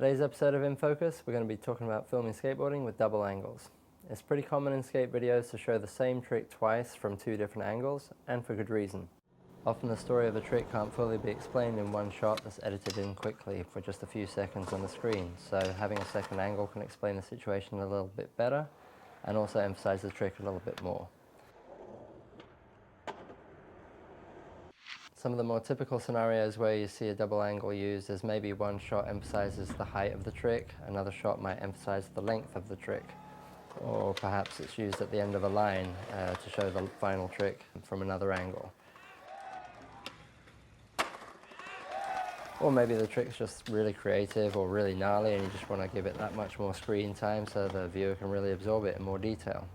Today's episode of In Focus, we're going to be talking about filming skateboarding with double angles. It's pretty common in skate videos to show the same trick twice from two different angles, and for good reason. Often the story of a trick can't fully be explained in one shot that's edited in quickly for just a few seconds on the screen, so having a second angle can explain the situation a little bit better and also emphasize the trick a little bit more. Some of the more typical scenarios where you see a double angle used is maybe one shot emphasizes the height of the trick, another shot might emphasize the length of the trick, or perhaps it's used at the end of a line to show the final trick from another angle. Or maybe the trick's just really creative or really gnarly and you just want to give it that much more screen time so the viewer can really absorb it in more detail.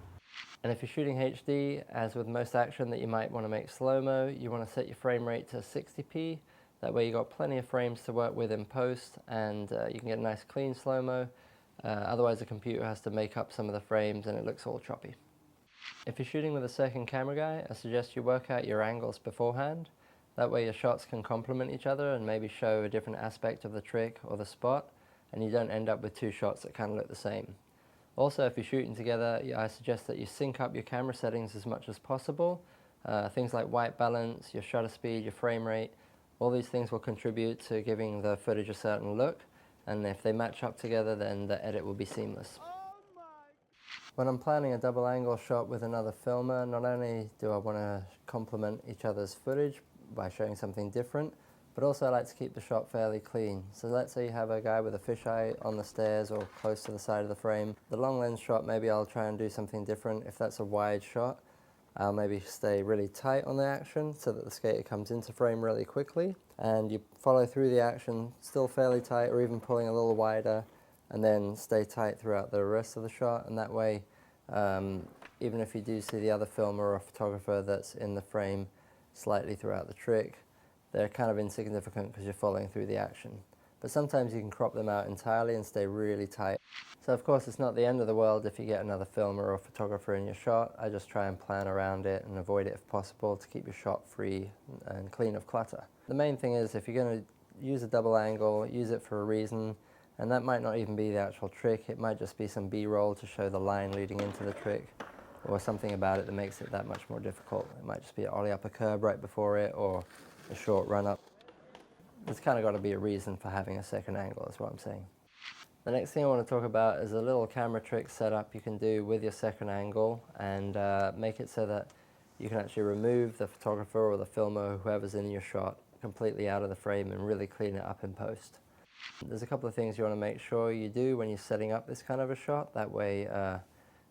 And if you're shooting HD, as with most action that you might want to make slow-mo, you want to set your frame rate to 60p. That way you've got plenty of frames to work with in post and you can get a nice clean slow-mo. Otherwise the computer has to make up some of the frames and it looks all choppy. If you're shooting with a second camera guy, I suggest you work out your angles beforehand. That way your shots can complement each other and maybe show a different aspect of the trick or the spot, and you don't end up with two shots that kind of look the same. Also, if you're shooting together, I suggest that you sync up your camera settings as much as possible. Things like white balance, your shutter speed, your frame rate, all these things will contribute to giving the footage a certain look, and if they match up together then the edit will be seamless. When I'm planning a double angle shot with another filmer, not only do I want to complement each other's footage by showing something different, but also I like to keep the shot fairly clean. So let's say you have a guy with a fisheye on the stairs or close to the side of the frame. The long lens shot, maybe I'll try and do something different. If that's a wide shot, I'll maybe stay really tight on the action so that the skater comes into frame really quickly, and you follow through the action still fairly tight or even pulling a little wider, and then stay tight throughout the rest of the shot. And that way, even if you do see the other filmer or photographer that's in the frame slightly throughout the trick, they're kind of insignificant because you're following through the action. But sometimes you can crop them out entirely and stay really tight. So of course it's not the end of the world if you get another filmer or photographer in your shot. I just try and plan around it and avoid it if possible to keep your shot free and clean of clutter. The main thing is, if you're going to use a double angle, use it for a reason, and that might not even be the actual trick. It might just be some B-roll to show the line leading into the trick, or something about it that makes it that much more difficult. It might just be an ollie up a curb right before it, or a short run up. There's kind of got to be a reason for having a second angle, is what I'm saying. The next thing I want to talk about is a little camera trick setup you can do with your second angle and make it so that you can actually remove the photographer or the filmer, whoever's in your shot, completely out of the frame and really clean it up in post. There's a couple of things you want to make sure you do when you're setting up this kind of a shot. That way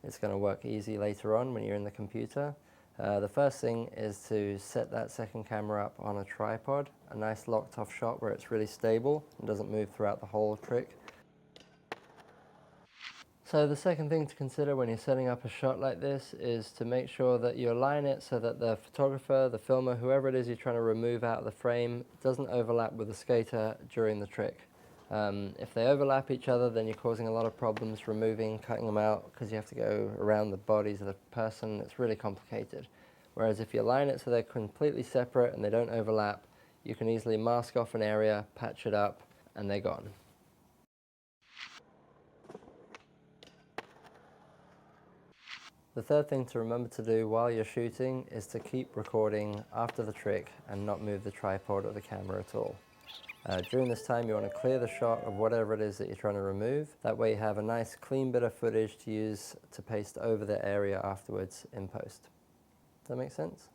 it's going to work easy later on when you're in the computer. The first thing is to set that second camera up on a tripod, a nice locked off shot where it's really stable and doesn't move throughout the whole trick. So the second thing to consider when you're setting up a shot like this is to make sure that you align it so that the photographer, the filmer, whoever it is you're trying to remove out of the frame, doesn't overlap with the skater during the trick. If they overlap each other, then you're causing a lot of problems cutting them out, because you have to go around the bodies of the person. It's really complicated. Whereas if you align it so they're completely separate and they don't overlap, you can easily mask off an area, patch it up, and they're gone. The third thing to remember to do while you're shooting is to keep recording after the trick and not move the tripod or the camera at all. During this time you want to clear the shot of whatever it is that you're trying to remove. That way you have a nice clean bit of footage to use to paste over the area afterwards in post. Does that make sense?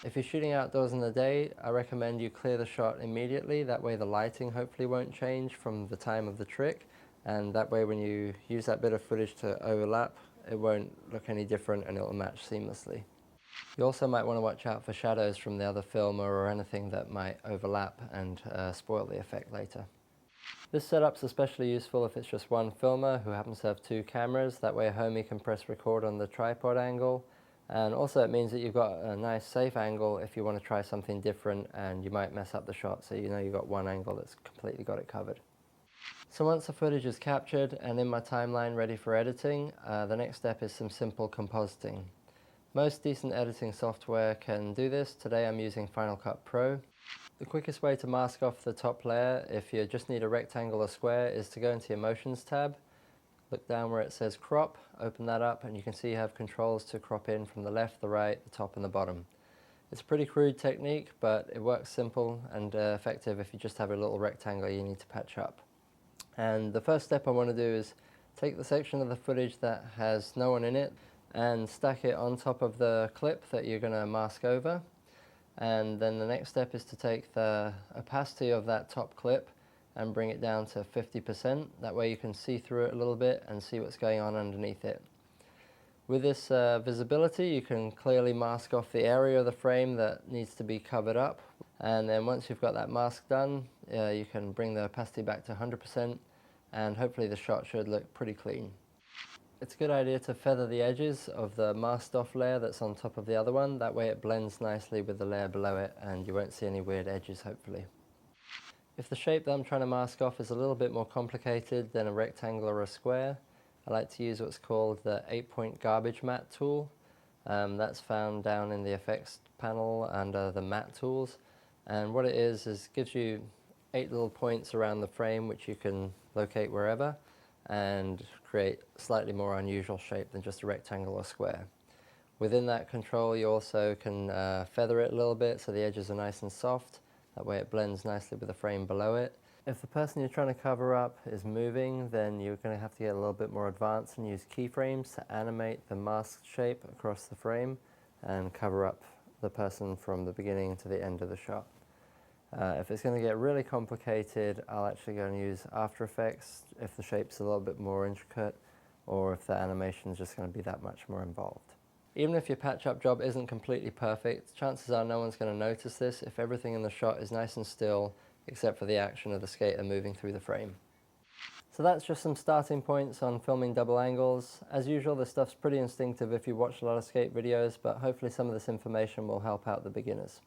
If you're shooting outdoors in the day, I recommend you clear the shot immediately. That way the lighting hopefully won't change from the time of the trick, and that way when you use that bit of footage to overlap, it won't look any different and it'll match seamlessly. You also might want to watch out for shadows from the other filmer or anything that might overlap and spoil the effect later. This setup's especially useful if it's just one filmer who happens to have two cameras. That way a homie can press record on the tripod angle, and also it means that you've got a nice safe angle if you want to try something different and you might mess up the shot, so you know you've got one angle that's completely got it covered. So once the footage is captured and in my timeline ready for editing, the next step is some simple compositing. Most decent editing software can do this. Today I'm using Final Cut Pro. The quickest way to mask off the top layer, if you just need a rectangle or square, is to go into your Motions tab, look down where it says Crop, open that up, and you can see you have controls to crop in from the left, the right, the top and the bottom. It's a pretty crude technique, but it works simple and effective if you just have a little rectangle you need to patch up. And the first step I want to do is take the section of the footage that has no one in it and stack it on top of the clip that you're going to mask over. And then the next step is to take the opacity of that top clip and bring it down to 50%. That way you can see through it a little bit and see what's going on underneath it. With this visibility, you can clearly mask off the area of the frame that needs to be covered up. And then once you've got that mask done, you can bring the opacity back to 100% and hopefully the shot should look pretty clean. It's a good idea to feather the edges of the masked off layer that's on top of the other one. That way it blends nicely with the layer below it and you won't see any weird edges, hopefully. If the shape that I'm trying to mask off is a little bit more complicated than a rectangle or a square, I like to use what's called the 8-point garbage matte tool. That's found down in the effects panel under the matte tools. And what it is gives you 8 little points around the frame which you can locate wherever and create a slightly more unusual shape than just a rectangle or square. Within that control you also can feather it a little bit so the edges are nice and soft. That way it blends nicely with the frame below it. If the person you're trying to cover up is moving, then you're going to have to get a little bit more advanced and use keyframes to animate the masked shape across the frame and cover up the person from the beginning to the end of the shot. If it's going to get really complicated, I'll actually go and use After Effects if the shape's a little bit more intricate or if the animation is just going to be that much more involved. Even if your patch-up job isn't completely perfect, chances are no one's going to notice this if everything in the shot is nice and still, except for the action of the skater moving through the frame. So that's just some starting points on filming double angles. As usual, this stuff's pretty instinctive if you watch a lot of skate videos, but hopefully some of this information will help out the beginners.